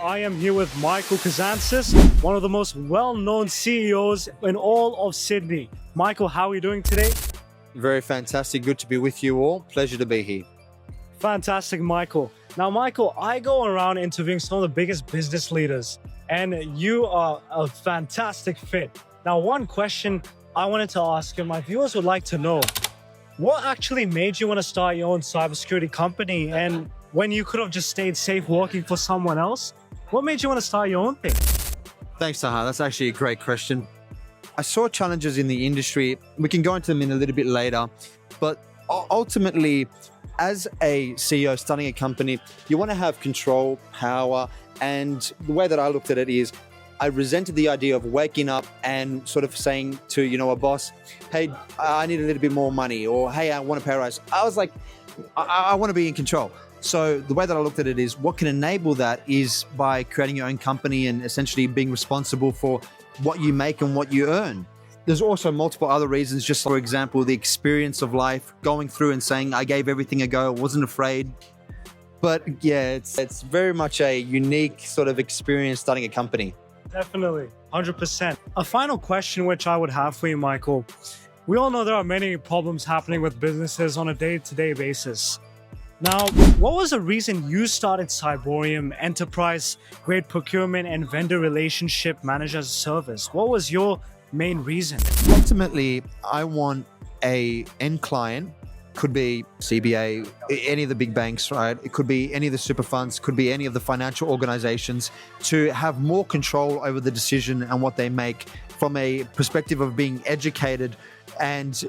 I am here with Michael Kazantzis, one of the most well-known CEOs in all of Sydney. Michael, how are you doing today? Very fantastic. Good to be with you all. Pleasure to be here. Fantastic, Michael. Now, Michael, I go around interviewing some of the biggest business leaders, and you are a fantastic fit. Now, one question I wanted to ask, and my viewers would like to know, what actually made you want to start your own cybersecurity company? And when you could have just stayed safe working for someone else, what made you want to start your own thing? Thanks, Taha. That's actually a great question. I saw challenges in the industry. We can go into them in a little bit later, but ultimately, as a CEO starting a company, you want to have control, power, and the way that I looked at it is I resented the idea of waking up and sort of saying to, a boss, hey, I need a little bit more money, or hey, I want a pay rise. I was like, I want to be in control. So the way that I looked at it is what can enable that is by creating your own company and essentially being responsible for what you make and what you earn. There's also multiple other reasons, just for example, the experience of life, going through and saying, I gave everything a go, wasn't afraid. But yeah, it's very much a unique sort of experience starting a company. Definitely, 100%. A final question which I would have for you, Michael. We all know there are many problems happening with businesses on a day-to-day basis. Now, what was the reason you started Cyborium, enterprise-grade procurement and vendor relationship managed-as-a-service? What was your main reason? Ultimately, I want a end client, could be CBA, any of the big banks, right? It could be any of the super funds, could be any of the financial organizations, to have more control over the decision and what they make from a perspective of being educated and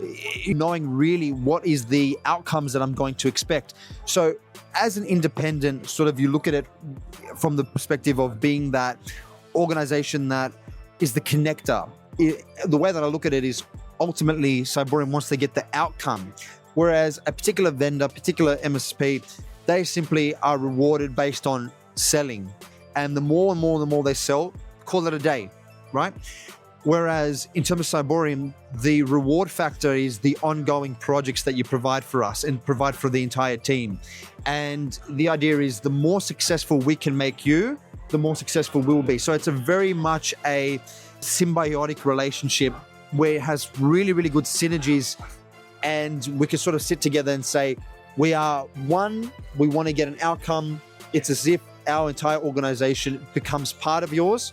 knowing really what is the outcomes that I'm going to expect. So as an independent, sort of you look at it from the perspective of being that organization that is the connector. The way that I look at it is ultimately Cyborium wants to get the outcome. Whereas a particular vendor, particular MSP, they simply are rewarded based on selling. And the more they sell, call it a day, right? Whereas in terms of Cyborium, the reward factor is the ongoing projects that you provide for us and provide for the entire team. And the idea is the more successful we can make you, the more successful we'll be. So it's a very much a symbiotic relationship where it has really, really good synergies. And we can sort of sit together and say, we are one, we want to get an outcome. It's as if our entire organization becomes part of yours.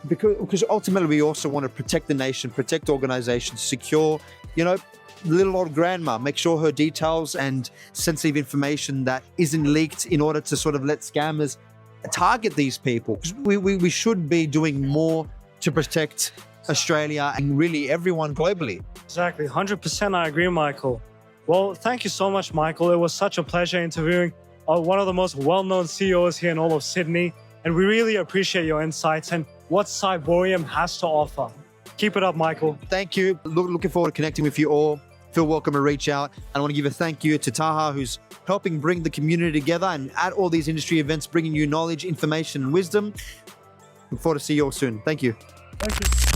Because ultimately we also want to protect the nation, protect organizations, secure, little old grandma, make sure her details and sensitive information that isn't leaked in order to sort of let scammers target these people. We should be doing more to protect Australia and really everyone globally. Exactly, 100% I agree, Michael. Well, thank you so much, Michael. It was such a pleasure interviewing one of the most well-known CEOs here in all of Sydney. And we really appreciate your insights and what Cyborium has to offer. Keep it up, Michael. Thank you. Looking forward to connecting with you all. Feel welcome to reach out. And I want to give a thank you to Taha, who's helping bring the community together and at all these industry events, bringing you knowledge, information, and wisdom. Look forward to see you all soon. Thank you. Thank you.